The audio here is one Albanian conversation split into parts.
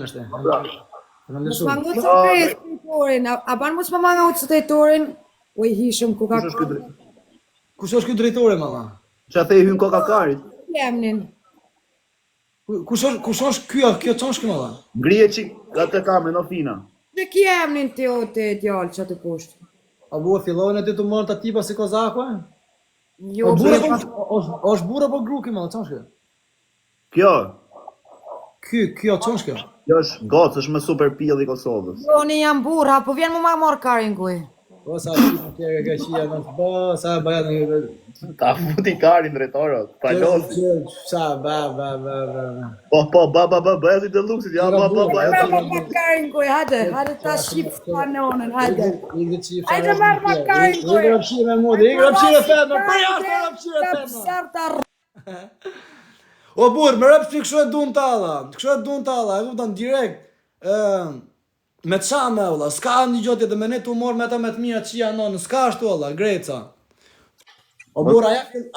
është. Mos ma ngotë të drejtorin, a ban mos ma ngotë të drejtorin, u I hishëm ku ka kërë. Kush është ky drejtore, malla? Qa the I hyn koka karit? Jemnin. Kush është kjo çoshkë, malla? Ngrije qik atë kamrën, o fina. Dhe ki jemnin të djallë që të poshtë. A bua fillojnë ti të marrë ta tipa si kozaku, e? Jo, Është burr apo gruki, malla, çoshkë? Kjo Kjo çoshkë. Kjo është gocë, është më super pill I Kosovës. jo, një jam burra, po vjen mu ma marë karin kuj. Po sa tipa tjere ka qia në të bë, sa bëja në... Ta futi karin drejtorët, palosi. Sa, ba. Po, bëja si të luksit, ja, ba. Marë ma karin kuj, hajde ta shqip panonën, hajde. Hajde marë ma karin kuj. I grapshire me modi, I grapshire femër, për jashtë I grapshire femër. Sarta O burr, më rëpsh që kështu e dun talla, e kupton direkt. Me çame valla, s'ka një gjë tjetër, me ne tu mor me ata me të mira që janë non, s'ka ashtu valla, greca. O burr,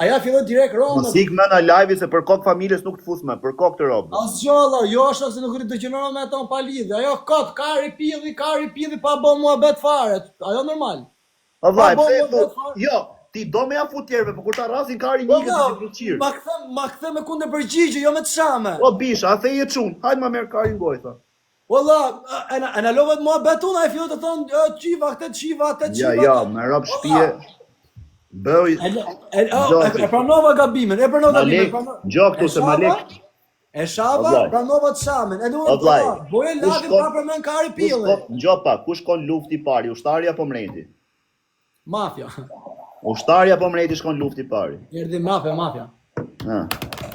aja filloi direkt Roma. Mos ik më në live se për kokë familjes nuk të fus më, për kokë të robë. Asgjë valla, jo është se nuk rrit të qenon me ata pa lidhje. Ajo kok, kari pilli pa bën muhabet fare. Ajo normal. O vllai, pse po? Jo, ti do me ja fut tjerëve, por kur ta rrasin karin një këtë si fuqir. Ma kthem me kundër përgjigje, jo me të shame. O bisha, a theje çun, hajde ma merr karin gojë. Walla, ana lovet mua betun, ai fillon të thonë çiva këtë. Ja, me rob shtëpie. Bëj. E pranova gabimin, Gjo këtu se Malek. E shava, pranova të shamen. E duhet të boje lagën pa përmend kari pille. Gjo pa, kush kon lufti pari, ushtari apo mreti? Mafia. Ushtari apo mreti shkon lufti pari? Erdhi mafia.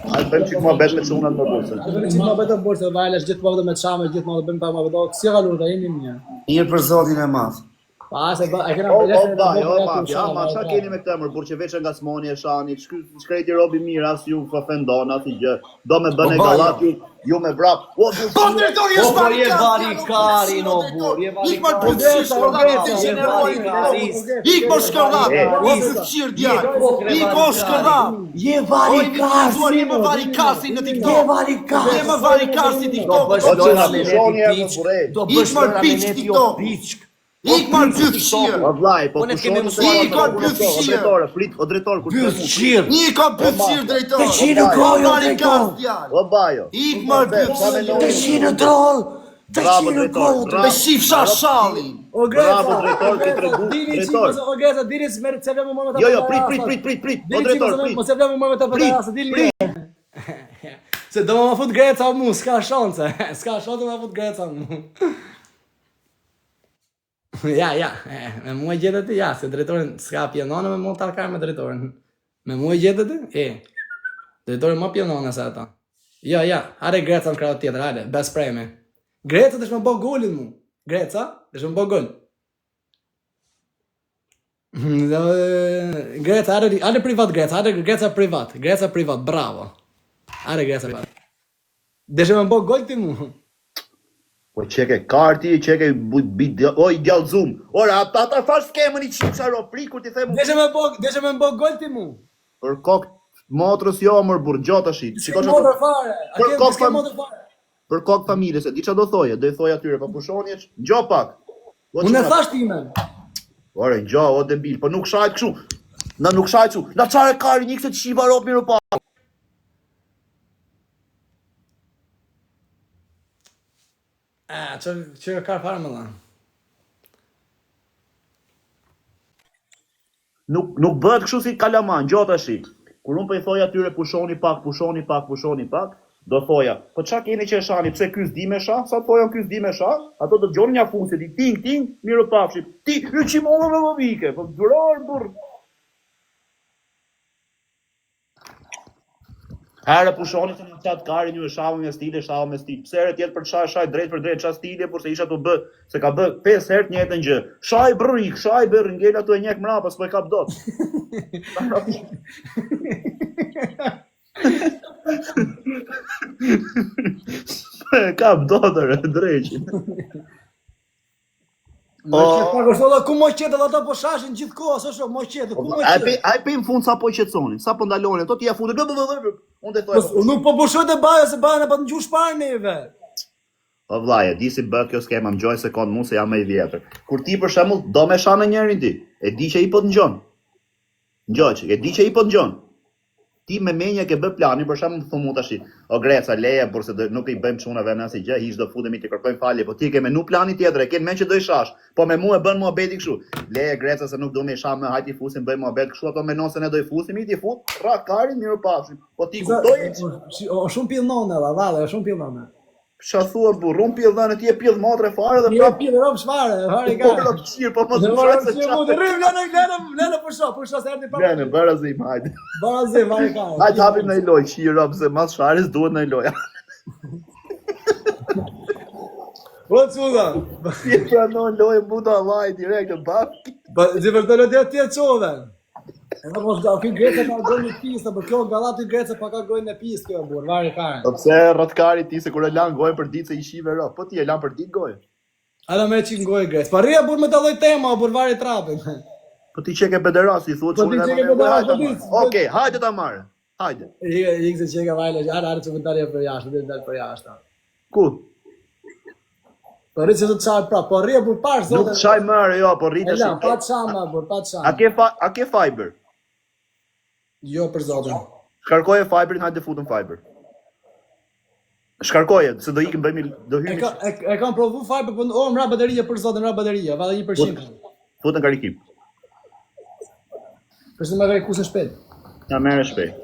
Hajde bëjmë çik mohabet me çunat më burse. Bëjmë çik mohabet me burse, vajlesh gjithmonë me çame, gjithmonë bëjmë pa mohabet. Si galur ta jemi mirë. Mirë për Zotin e Madh. Pa se e kena ja, ma çka keni me këtë emër, burçe veç nga smoni e shani, shkreti robi mirë, as ju ofendon as gjë. Do me bën e gallat ju me vrap. Po drejtori je varikarin o burr, je varikarin. Ik po shkërdhat, o fëqir djal. Ik po shkërdhat. Je varikarin. Je më varikasi në TikTok. Je varikarin. Je më varikasi TikTok. Do bësh piç TikTok. Ik marr pyetësirë. O vllai, po Ik ka pyetësirë. Prit, o drejtor, kur Pyetësirë. Ik ka pyetësirë drejtor. Të qinë gojë, drejtor. O bajo. Ik marr pyetësirë. Të qinë troll. Të qinë gojë. Me shif shashallin. O Greca, bravo drejtor, ti tregu. Drejtor. O Greca, dini se vëmë më me ta. Jo, prit. O drejtor, prit. Mos e vëmë më me ta para, dini. Se do më fut Greca mu, s'ka shanse. S'ka shanse më fut Greca mu. Ja, me mua gjetë ti, ja, se drejtorin s'ka pjanone me mua tarkar me drejtorin. Me mua gjetë ti? Drejtorin ma pjanone se ata. Ja, hare Greca në krahut tjetër, hare, bes premi. Greca të shme bo golin mu. Greca, të shme bo gol. Greca, hare privat Greca, hare Greca privat, bravo. Hare Greca privat. Dhe shme bo gol ti mu. Po çeke karti, çeke oj djallzum. Ora ata fash skemën I çipsharo prikur ti them. Deshe me bo gol ti mu. Për kokë motrës jo mër burr, gjo tash. Shikosh motor fare. Për kokë familjes, di çfarë do thoje? Do I thoj atyre pa pushonjesh, gjo pak. Unë e thash timen. Ore gjo, o debil, po nuk shajt kështu. Na nuk shajt kështu. Na çare kari një këtë çiva rop mirë pa. Që ka fare më dha. Nuk bëhet kështu si kalaman, gjo tash. Kur unë po I thoj atyre pushoni pak, do thoja, po çka keni që e shani, pse ky s'di me shah? Sa thoja ky s'di me shah? Ato do dëgjonin ja funse di ting, mirë pafshim. Ti, ju çimollë me vike, po duror burr. Herë pushoni se në qatë karin ju e shavu me stil, Pse herë tjetë për të shaj drejt për drejt, qa stile, por se isha të bë, se ka bë 5 herë të njëjtën gjë. Shaj bërrik, shaj bërë, ngella tu e njek mrapa, s'po e kap dot. E kap dotër, drejqin. Ku mo qetë dhe ata po shashin gjithë kohë, së shumë, mo qetë, ku mo qetë? Ai pe në fund sa po qetësonin, sa po ndalonin, to t'ja fundë, unë të thoj. Nuk po pushoj të baja, se baja në pa të gjush parë neve. O vllaje, di si bë kjo skema, më gjoj sekond mu se jam më i vjetër. Kur ti për shembull do me shanë njërin ti, e di që i po të ngjon. Ngjoj, e di që i po të ngjon. Ti me menja ke bë planin, për shembull thon mu tash, o Greca leje, por se nuk i bëjmë çunave në asnjë gjë, hiç do futemi të kërkojmë falje, po ti ke me nu planin tjetër, e ke mend që do i shash, po me mua e bën muhabeti kështu. Leje Greca se nuk do me shah më, hajti fusim bëjmë muhabet kështu, ato mendon se ne do i fusim, i ti fut, karin mirë pafshim. Po ti kuptoj? O shumë pillnone, valla, shumë pillnone. Qa thua bu, rum pjell dhënë, ti e pjell motre fare dhe prap... Ti e pjell shfare, hare ka. Po të qirë, po mos më shajtë se qatë. Lene përsho, se erdi pa. Lene, barazim, hajde. Barazim, hare ka. Hajde hapim në i loj, qirë rapë, se mas sharis duhet në i loj. O cuda. Si e pranon lojë, buda laj, direkt në bafki. Zi vërtëllë të tjetë qove. Edhe mos do ky Greca ka gojën në pistë, por kjo gallati Greca pa ka gojën në pistë kjo burr, vari karen. Po pse rrotkari ti se kur e lan gojën për ditë se i shive ro, po ti e lan për ditë gojën. Ala më çik gojë Greca. Pa rria burr me dalloj tema, burr vari trapin. Po ti çeke pederasi, thuat çunë. Po ti çeke pederasi. Okej, hajde ta marr. Hajde. Ik se çeke vajle, ara të komentarë për jashtë, do të dal për jashtë. Ku? Po rri se do të çaj prap, po rria burr parë zotë. Nuk çaj më, jo, po rritesh. Pa çama burr, pa çama. A ke fiber? Jo për zotin. Shkarkoje fiberin, hajde futëm fiber. Shkarkoje, se do ikim bëjmë do hyjmë. E kam provu fiber, po mra bateria për zotin, mra bateria, valla 1%. Futën karikim. Përse më vjen kusën shpejt. Na merre shpejt.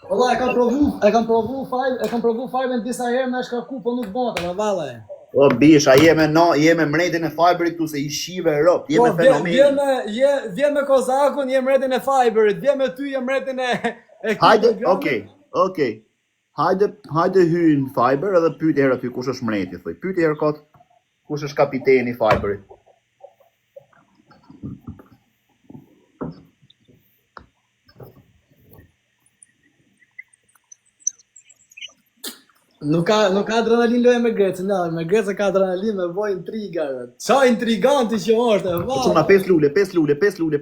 Olla e kam provu fiber disa herë më shkarku, po nuk bëhet, valla. O bish, a jeme mretin e fiberit këtu se i shive rop, jeme fenomen. Vjen me kozakun, jem mretin e fiberit, vjen me ty, jem mretin e hajde, okej. Hajde hyn fiber edhe pyet herë aty kush është mreti, thoj. Pyet herë kot kush është kapiteni i fiberit. Nuk ka adrenalin loja me Grecën, me Grecën ka adrenalin me voj intriga. Qa intriganti që është, e va. Quna 5 lule. 5 veta 5 lule. 5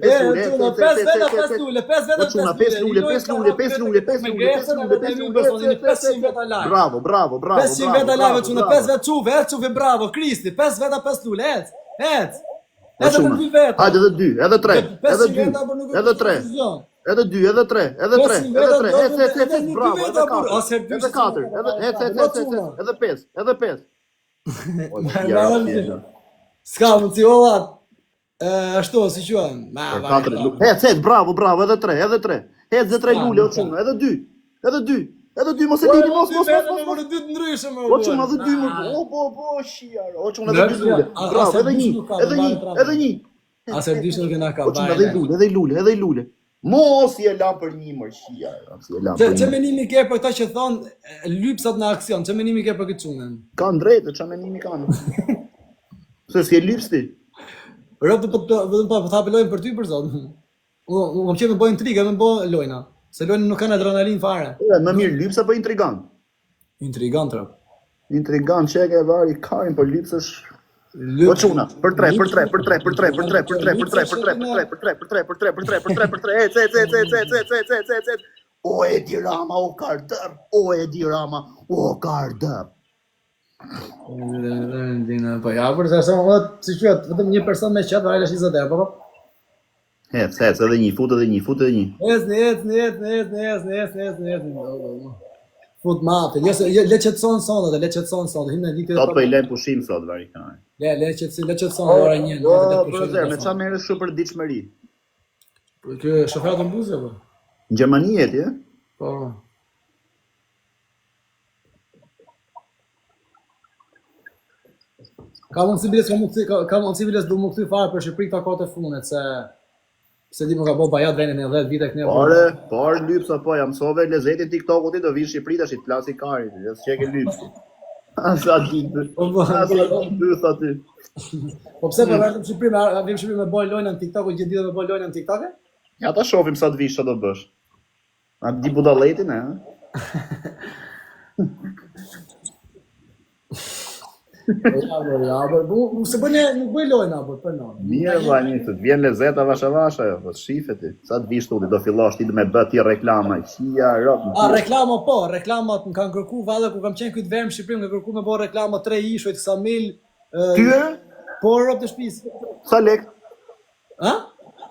veta live. Bravo. 500 veta live, quna 5 veta quve, bravo, Kristi, 5 veta 5 lule, ec. Edhe për 2 veta. Hajde edhe 2, edhe 3, edhe 3. Edhe 2, edhe 3, edhe 3, bravo, edhe 4, edhe 4, edhe 5, edhe 5. Ska më të olat, ashtu, si quen. Hec, bravo, edhe 3, hec dhe 3 lule, o qunë, edhe 2, mos e lini, mos. Edhe 2 të ndryshme, o qunë, edhe 2, po, shiar, o qunë, edhe 2 lule, bravo, edhe 1. Asë dyshë nuk e nga ka bajnë. Edhe i lule. Mos i e lam për një mërshia. Që menimi ke për këta që thonë lypsat në aksion, që menimi ke për këtë qunën? Kanë drejtë, që menimi kanë. Se si e lyps ti? Rëpë po të apelojnë për ty për zonë. Më që me bojnë intriga, me bojnë lojna. Se lojnë nuk kanë adrenalin fare. Më mirë lyps apo intrigant? Intrigant, rëpë. Intrigant, që e ke vari karin për lyps është... O quna, për 3, o Edi Rama, o kardër, o kardër. Po ja, për se si qëtë, vetëm një person me qëtë, vajle është 20 euro, Hec, edhe një, fut edhe një. Ec. Fut mafe, le qëtëson sonë, himë në ditë... Sot për i lem pushim sot, vari kaj. Le qëtëson ora një. Profesor, me qa mere shu për diqëmëri? Kë shoferat në buzë, po? Në Gjermani jeti, e? Po. Ka mundësi biles du më këty farë për Shqipëri këta kote funet, se di më ka bo bajat venin e 10 vite këne... Pare lypsa po, jam sove lezetin TikTok-u ti do vinë Shqipëri të shqit plasi kari, jesë që ke lypsi. Asa ti bëth aty. Po pse për vërtëm Shqipëri, vim Shqipëri me boj lojnë në TikTok-u, gjithë dhe me boj lojnë në TikTok-e? Ja ta shofim sa të vish që do bësh. A di budaletin, e? Ja, se bëne, nuk bëj lojna, për në. Mirë, vlla, një, të vjen lezeta vasha, jo, po shifet ti. Sa të vish tuti, do fillosh ti me bë ti reklama, qia, rop. Reklama po, reklamat më kanë kërku, valla, ku kam qenë këtë verë në Shqipëri, më kanë kërku me bo reklama 3 ishojt, Samil, Tyre? po, rop të shpisë. Sa lek? Ha?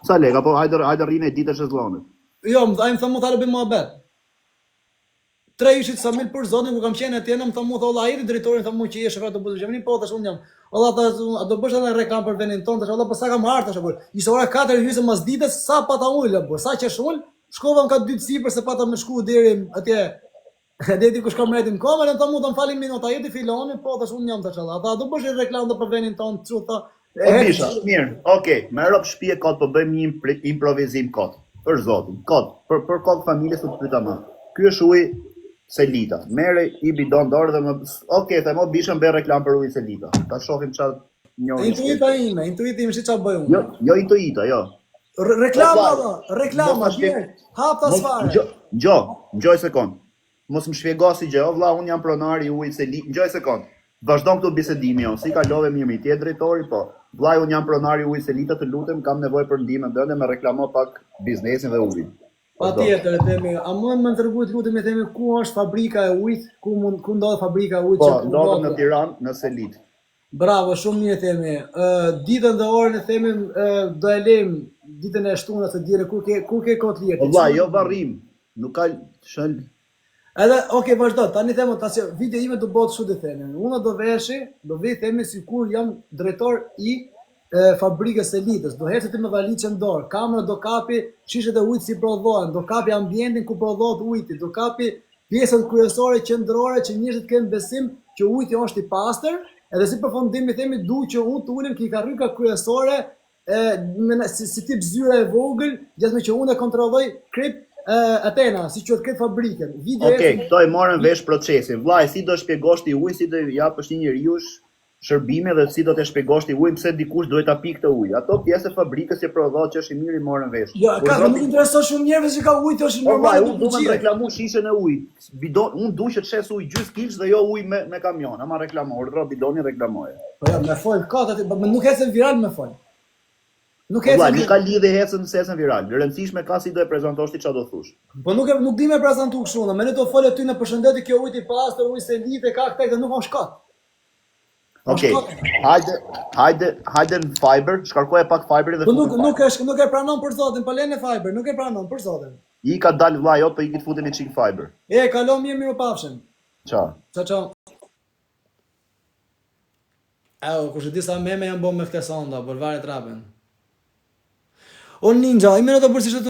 Sa lek, apo hajde rrinë e ditë e shezlonit? Jo, ai më tha mu tha bëjmë muhabet. 3 ishit Samil për zotin, ku kam qenë atje, më tha mu tha olla ai drejtorin tha mu që je shefer të buzë Gjermani, po tash unë jam. Olla ta do bësh edhe reklam për vendin ton, tash olla po sa kam hartë tash apo. Ishte ora 4 hyse mas ditës, sa pata ul apo, sa që shul, shkova ka 2 sipër se pata më shku deri atje. Deri ku shkam mretin komën, ta mu ta falin minuta jeti filoni, po tash unë jam tash olla. Ata do bësh reklam për vendin ton, çu tha. Bisha, mirë, okej, me rop shtëpi kot po bëjmë një improvizim kot. Për zotin, kot, për kot familjes të pyeta më. Ky është uji Selita. Merre i bidon dorë dhe më okej, them Bisha bën reklam për ujin Selita. Ta shohim çfarë njëri. Intuita ime si çfarë bëj unë. Jo intuita, jo. Reklama, hap ta sfare. Ngjoj sekond. Mos më shpjego si gjë, vlla, un jam pronari i ujit Selita. Ngjoj sekond. Vazhdon këtu bisedimi jon. Si kalove mirë, ti je drejtori, po. Vllai, un jam pronari i ujit Selita, të lutem, kam nevojë për ndihmën tënde me reklamo pak biznesin dhe ujin. Patjetër, themi, a mund më treguat lutem e themi ku është fabrika e ujit, ku ndodhet fabrika e ujit? Po, ndodhet në Tiranë, në Selit. Bravo, shumë mirë themi. Ditën dhe orën e themi do e lejm ditën e shtunës së dire ku ke kot lirë. Valla, jo varrim. Nuk ka shël. Edhe, okay, vazhdo. Tani themi tash video ime do bëhet kështu të themi. Unë do veshi, do vi themi sikur jam drejtor i fabrikës së Selitës. Do hecet me valizë në dorë. Kamera do kapi shishet e ujit si prodhohen, do kapi ambientin ku prodhohet uji, do kapi pjesën kryesore qendrore që njerëzit kanë besim që uji është i pastër. Edhe si përfundim i themi du që unë të ulem kikarryka kryesore si tip zyra e vogël, gjithme që unë e kontrolloj krip Atena, si që të këtë fabrikën. Okej, këto e morën vesh procesin. Vllai, si do shpjegosh ti ujë, si do japësh një njeriush shërbime dhe si do të shpjegosh ti ujë pse dikush duhet ta pikë të ujë. Ato pjesë e fabrikës që prodhohet që është i mirë i morën vesh. Jo, ka nuk intereson shumë njerëz që ka ujë të është normal. Unë do të reklamu shishën e ujit. Bidon, unë du që të shes ujë gjys kilç dhe jo ujë me kamion. Ama reklamo, urdhro bidonin reklamoje. Po ja, më fol katat, nuk ecën viral më fol. Nuk ka lidhje ecën se ecën viral. Rëndësishme ka si do e prezantosh ti çfarë do thosh. Po nuk di me prezantu kështu, më ne do folë ty në përshëndetje kjo ujë i pastër, ujë Selite, ka këtë nuk është kat. Okej. Hajde në fiber, shkarkoje pak fiberin dhe nuk e pranon për zotin, pa lënë fiber, nuk e pranon për zotin. I ka dalë vllai jot, po i kit futemi çik fiber. Kalo mirë pafshim. Ciao. Ciao. Kush e di sa meme janë bën me këtë sonda, për varet rapën. O ninja, i më në të përsisht